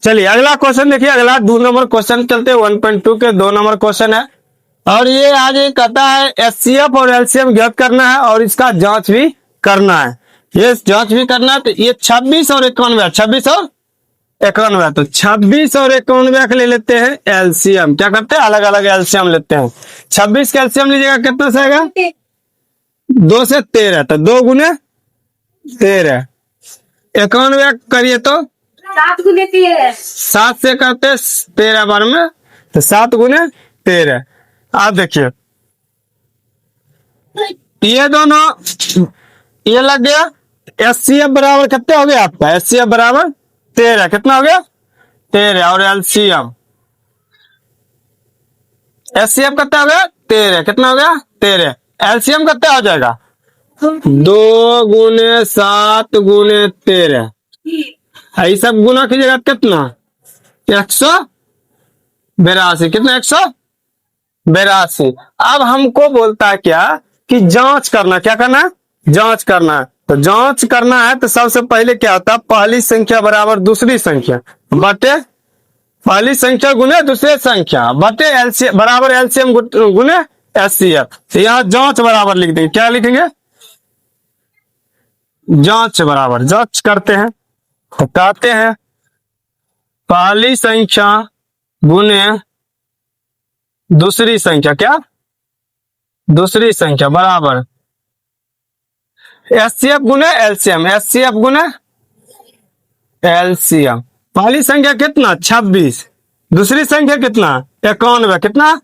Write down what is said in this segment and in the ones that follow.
चलिए अगला क्वेश्चन देखिए, अगला 2 नंबर क्वेश्चन चलते हैं। 1.2 के 2 नंबर क्वेश्चन है और ये आज ये कहता है एचसीएफ और एलसीएम ज्ञात करना है और इसका जांच भी करना है। ये जांच भी करना है। तो ये 26 और 91, 26 और 91, तो 26 और 91 के ले लेते हैं एलसीएम। क्या करते हैं, अलग अलग एलसीएम लेते हैं। 26 का एलसीएम लीजिएगा, कितना से आएगा, 2 से 13, तो 2 गुने 13। 91 करिए तो 7 गुने 13, 7 से करते 13 बार में, तो 7 गुने 13। आप देखिए ये दोनों ये लग गया। एचसीएफ बराबर कितने हो गया आपका, एचसीएफ बराबर 13, कितना हो गया 13, और एलसीएम एचसीएफ कितना हो गया 13, कितना हो गया 13, एलसीएम कितना हो जाएगा 2 गुने 7 गुने 13। ये सब गुना कीजिएगा कितना 182, कितना 182। अब हमको बोलता है क्या कि जांच करना, क्या करना है, जांच करना है। तो जांच करना है तो सबसे पहले क्या होता है, पहली संख्या बराबर दूसरी संख्या बटे पहली संख्या गुने दूसरी संख्या बटे एलसीएम बराबर एलसीएम गुने एचसीएफ। तो यहाँ जांच बराबर लिख देंगे, क्या लिखेंगे, जांच बराबर, जांच करते हैं तो कहते हैं पहली संख्या गुने दूसरी संख्या, क्या दूसरी संख्या बराबर एचसीएफ गुने एलसीएम, एचसीएफ गुने एलसीएम। पहली संख्या कितना 26, दूसरी संख्या कितना 91, कितना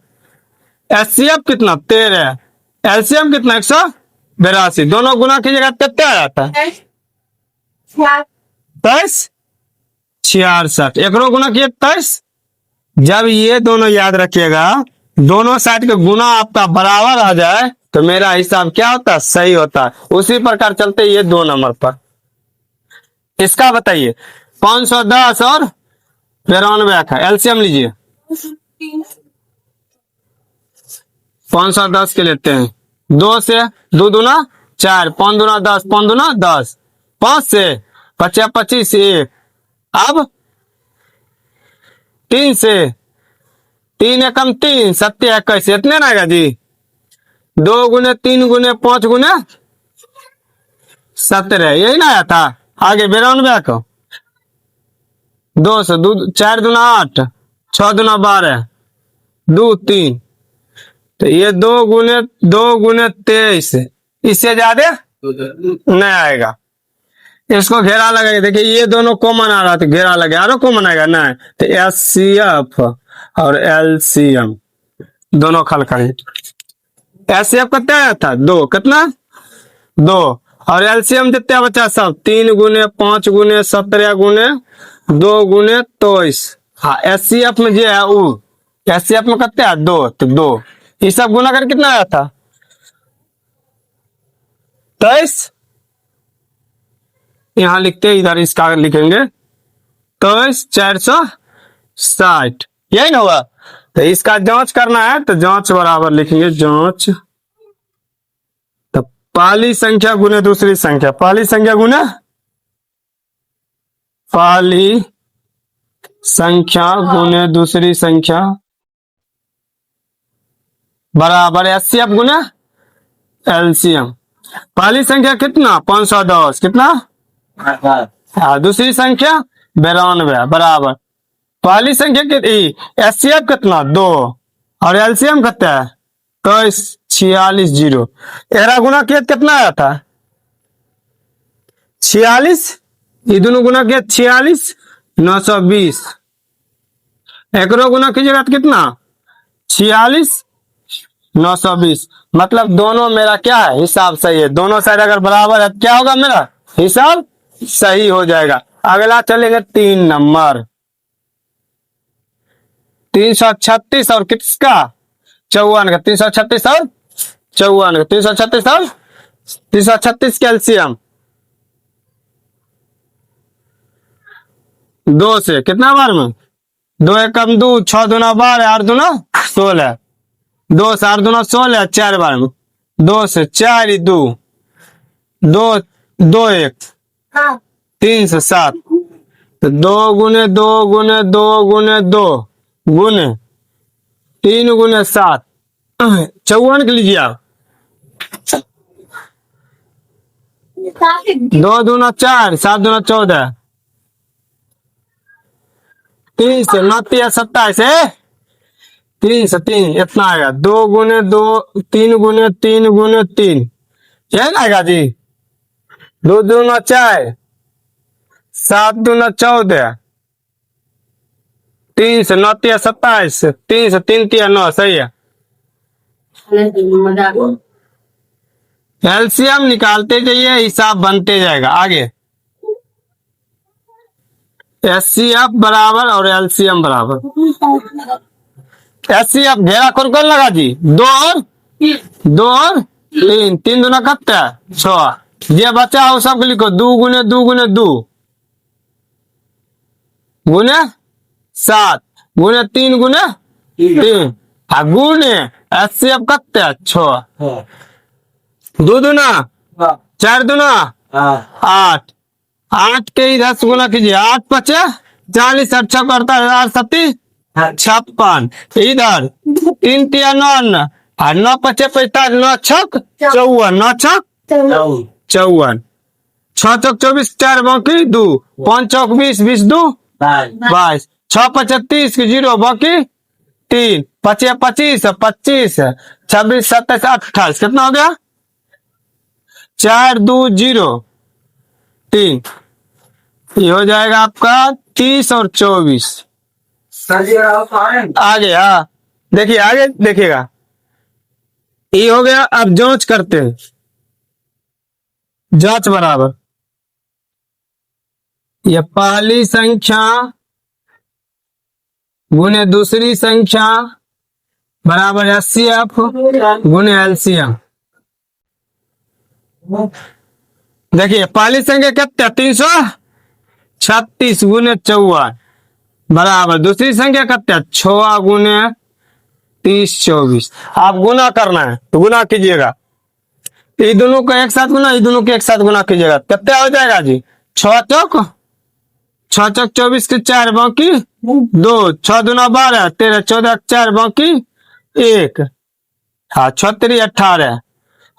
एचसीएफ कितना 13, एलसीएम कितना 182। दोनों गुना कीजिएगा कितना आ जाता है 23, 66। एक गुना किए 23। जब ये दोनों याद रखिएगा, दोनों साइड का गुना आपका बराबर आ जाए तो मेरा हिसाब क्या होता है, सही होता है। उसी प्रकार चलते ये 2 नंबर पर। इसका बताइए 510 और 93 का एलसीएम लीजिए। 510 के लेते हैं, 2 से 2 दूना 4, 5 दूना 10, 5 दूना 10, 5 से 25 25 1। अब 3 से 3 एकम 3, 7 21, इतने ना आएगा जी। 2 गुने 3 गुने 5 गुने 17, यही ना आया था। आगे 92 को 2 से 2 4 दूना 8, 6 दूना 12, 2 3, तो ये 2 गुने 23, इससे ज्यादा नहीं आएगा। इसको घेरा लगाइए, देखिए ये दोनों कॉमन आ रहा था, घेरा लगे आरो कॉमन आएगा ना, तो एचसीएफ और एलसीएम दोनों खल करिए। एचसीएफ कितना आया था 2, कितना 2, और एलसीएम जितना बचा सब 3 गुने 5 गुने 17 गुने 2 गुने 23। हाँ एचसीएफ में जो है वो एचसीएफ में कितना है 2, तो 2 ये सब गुना कर कितना आया था 23। यहां लिखते इधर इसका लिखेंगे 23 460, यही ना हुआ। तो इसका जांच करना है तो जांच बराबर लिखेंगे, जांच तो पहली संख्या गुने दूसरी संख्या, पहली संख्या गुने पहली संख्या गुने दूसरी संख्या बराबर एचसीएफ गुने एलसीएम। पहली संख्या कितना 510, कितना हाँ, दूसरी संख्या 92 बराबर पहली संख्या कितनी एचसीएफ कितना 2 और एलसीएम कितना है तो 46 0। एरा गुना किया कितना आया था 46, ये दोनों गुना किया 46 920। एक गुना कीजिएगा तो कितना 46 920। मतलब दोनों मेरा क्या है हिसाब सही है, दोनों साइड अगर बराबर है क्या होगा मेरा हिसाब सही हो जाएगा। अगला चलेगा 3 नंबर 336 और किसका 54 का 336 और 54 का 336 और 336 कैल्शियम 2 से कितना बार में 2 एकम 2 6 दूना 12 8 दूना 16 2 से 8 दूना 16 4 बार में 2 से 4 2 2 2 1 3 से 7 तो तो 2 गुने 3 गुने 7 54 के लीजिए आप। 2 दूना 4, 7 दूना 14, 3 से 9 या 27 है, 3 से 3 इतना आएगा। 2 गुने 2, 3 गुने 3 गुने 3, यह ना आएगा जी। 2 दूना 4, 7 दूना 14, 3 से 9 या 27, 3 से 3 या 9, सही है। एलसीएम निकालते जाइए, हिसाब बनते जाएगा। आगे एचसीएफ बराबर और एलसीएम बराबर। एचसीएफ घेरा कौन कौन लगा जी? 2 और 3, 3 दूना कितना? 6। ये बचा हो सबको लिखो। 2 गुने 2 गुने 2 गुने 7 गुने 3 गुने 3 गुने एचसीएफ कितना? 6। 2 दूना 4 दूना 8, 8 के इधर से गुना कीजिए। 8 पचे 40, 8 करता है 8 7 56, इधर 3 तिया 9 और 9 पचे 45, 9 छक 54, 9 छक 54, 6 चौक 24, 4 बाकी 2, 5 चौक 20, 20 2 22, 6 पचे 30 की 0 बाकी 3, 25 25, 26, 26 27 28, कितना हो गया? 4 2 0 3, ये हो जाएगा आपका 30 और 24। आगे हाँ देखिए, आगे देखिएगा, ये हो गया। अब जांच करते हैं। जांच बराबर ये पहली संख्या गुने दूसरी संख्या बराबर एचसीएफ गुने एलसीएम। देखिए पहली संख्या कितना? 336 गुने 54 बराबर दूसरी संख्या कितना? 6 गुने 30 24। आप गुना करना है तो गुना कीजिएगा। ये दोनों को एक साथ गुना, ये दोनों को एक साथ गुना कीजिएगा। कितना हो जाएगा जी? 6 चौक 24 के 4 बाकी 2, 6 दूना 12, 13 14 4 बाकी 1, हाँ 36 18,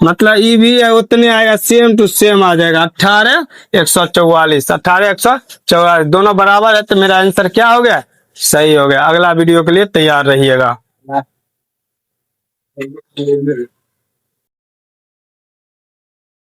मतलब ये भी है उतने आएगा, सेम टू सेम आ जाएगा। 18 144, 18 144 दोनों बराबर है। तो मेरा आंसर क्या हो गया? सही हो गया। अगला वीडियो के लिए तैयार रहिएगा।